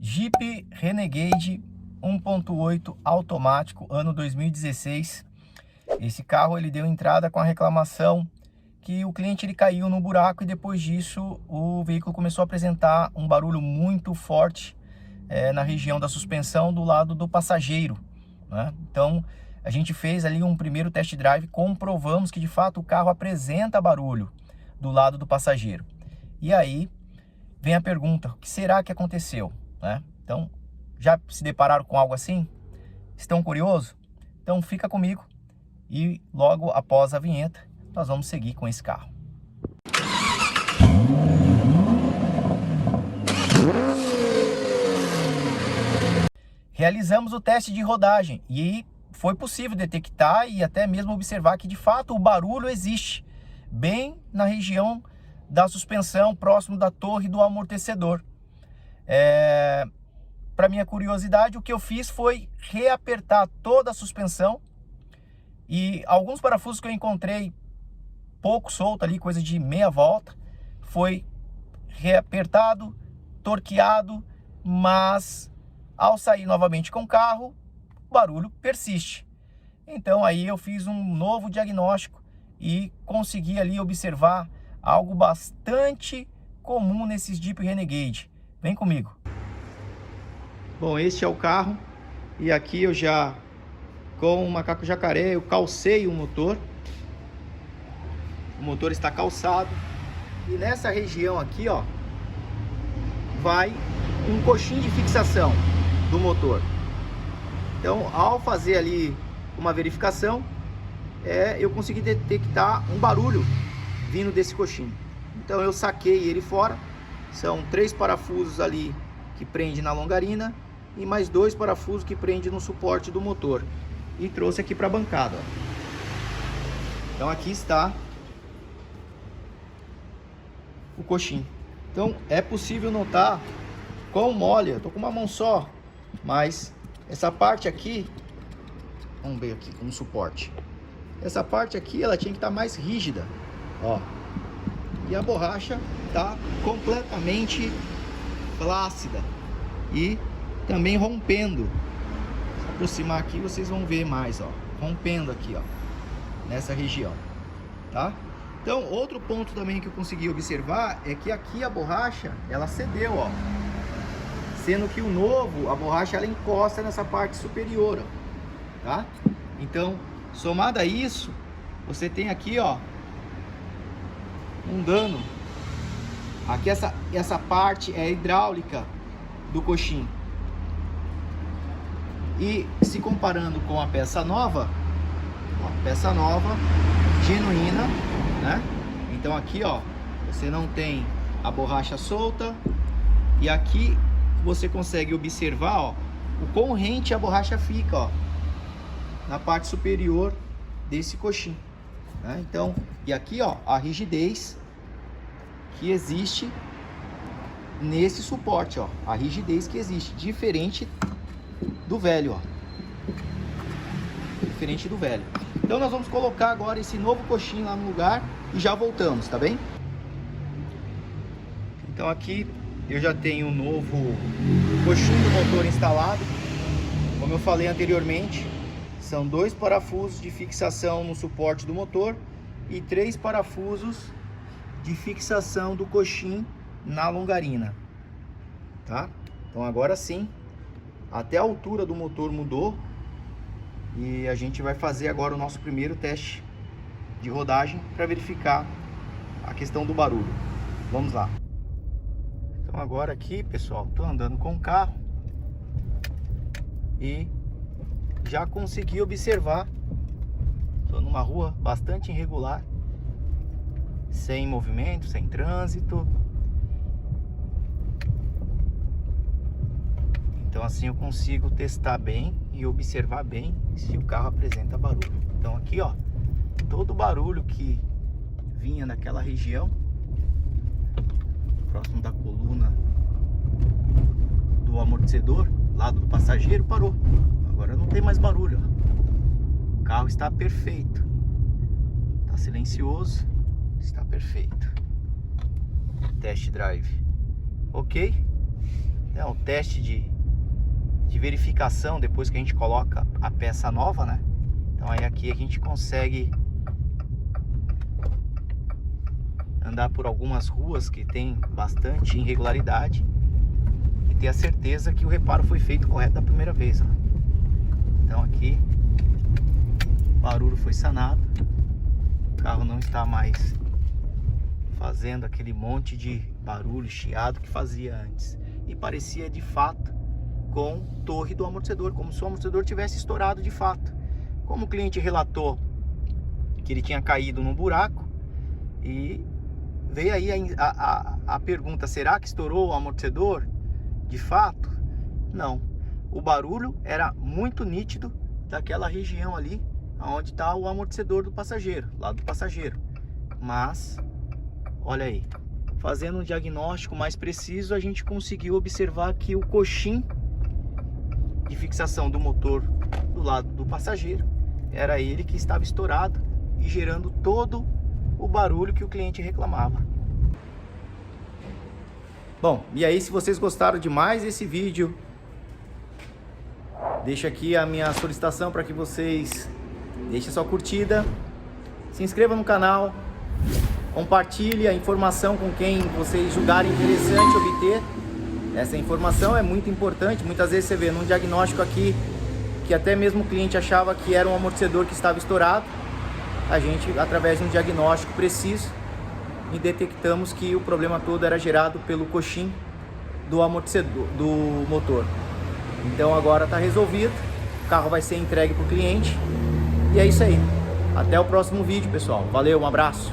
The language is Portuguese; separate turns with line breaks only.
Jeep Renegade 1.8 automático, ano 2016. Esse carro ele deu entrada com a reclamação que o cliente ele caiu no buraco e depois disso o veículo começou a apresentar um barulho muito forte na região da suspensão do lado do passageiro, né? Então a gente fez ali um primeiro test drive, comprovamos que de fato o carro apresenta barulho do lado do passageiro. E aí vem a pergunta, o que será que aconteceu, né? Então, já se depararam com algo assim? Estão curiosos? Então fica comigo e logo após a vinheta nós vamos seguir com esse carro. Realizamos o teste de rodagem e foi possível detectar e até mesmo observar que de fato o barulho existe bem na região da suspensão, próximo da torre do amortecedor. Para minha curiosidade, o que eu fiz foi reapertar toda a suspensão e alguns parafusos que eu encontrei pouco solto ali, coisa de meia volta, foi reapertado, torqueado, mas ao sair novamente com o carro, o barulho persiste. Então aí eu fiz um novo diagnóstico e consegui ali observar algo bastante comum nesses Jeep Renegade. Vem comigo. Bom, este é o carro e aqui eu já, com o macaco jacaré, eu calcei o motor. O motor está calçado e nessa região aqui, ó, vai um coxim de fixação do motor. Então, ao fazer ali uma verificação, eu consegui detectar um barulho vindo desse coxim. Então eu saquei ele fora. São 3 parafusos ali que prende na longarina e mais 2 parafusos que prende no suporte do motor. E trouxe aqui para a bancada, ó. Então aqui está o coxim. Então é possível notar quão mole, eu tô com uma mão só, mas essa parte aqui, vamos ver aqui como suporte. Essa parte aqui ela tinha que estar mais rígida, ó. E a borracha tá completamente flácida e também rompendo. Se aproximar aqui vocês vão ver mais, ó, rompendo aqui, ó, nessa região, tá? Então, outro ponto também que eu consegui observar é que aqui a borracha, ela cedeu, ó. Sendo que o novo, a borracha, ela encosta nessa parte superior, ó, tá? Então, somado a isso, você tem aqui, ó, um dano. Aqui essa parte é hidráulica do coxim. E se comparando com a peça nova, ó, peça nova, genuína, né? Então aqui, ó, você não tem a borracha solta e aqui você consegue observar, ó, o quão rente a borracha fica, ó, na parte superior desse coxim, né? Então, e aqui, ó, a rigidez que existe nesse suporte, ó, a rigidez que existe, diferente do velho, ó, diferente do velho. Então nós vamos colocar agora esse novo coxim lá no lugar e já voltamos, tá bem? Então aqui eu já tenho o novo coxim do motor instalado. Como eu falei anteriormente, são 2 parafusos de fixação no suporte do motor e 3 parafusos de fixação do coxim na longarina, tá? Então agora sim, até a altura do motor mudou e a gente vai fazer agora o nosso primeiro teste de rodagem para verificar a questão do barulho. Vamos lá. Então agora aqui, pessoal, tô andando com o carro e já consegui observar. Tô numa rua bastante irregular, sem movimento, sem trânsito. Então assim eu consigo testar bem e observar bem se o carro apresenta barulho. Então aqui, ó, todo o barulho que vinha naquela região, próximo da coluna do amortecedor, lado do passageiro, parou. Agora não tem mais barulho, ó. O carro está perfeito, está silencioso, está perfeito. Test drive, ok? É um teste de verificação depois que a gente coloca a peça nova, né? Então aí aqui a gente consegue andar por algumas ruas que tem bastante irregularidade e ter a certeza que o reparo foi feito correto da primeira vez, ó. Então aqui o barulho foi sanado, o carro não está mais fazendo aquele monte de barulho, chiado que fazia antes, e parecia de fato com torre do amortecedor, como se o amortecedor tivesse estourado de fato. Como o cliente relatou que ele tinha caído num buraco, e veio aí a pergunta: será que estourou o amortecedor? De fato, não. O barulho era muito nítido daquela região ali onde está o amortecedor do passageiro, lá do passageiro. Mas, olha aí, fazendo um diagnóstico mais preciso, a gente conseguiu observar que o coxim de fixação do motor do lado do passageiro era ele que estava estourado e gerando todo o barulho que o cliente reclamava. Bom, e aí, se vocês gostaram de mais esse vídeo, deixa aqui a minha solicitação para que vocês deixem sua curtida, se inscrevam no canal, compartilhe a informação com quem vocês julgarem interessante obter. Essa informação é muito importante. Muitas vezes você vê num diagnóstico aqui que até mesmo o cliente achava que era um amortecedor que estava estourado. A gente, através de um diagnóstico preciso, e detectamos que o problema todo era gerado pelo coxim do amortecedor do motor. Então agora está resolvido, o carro vai ser entregue para o cliente, e é isso aí. Até o próximo vídeo, pessoal. Valeu, um abraço.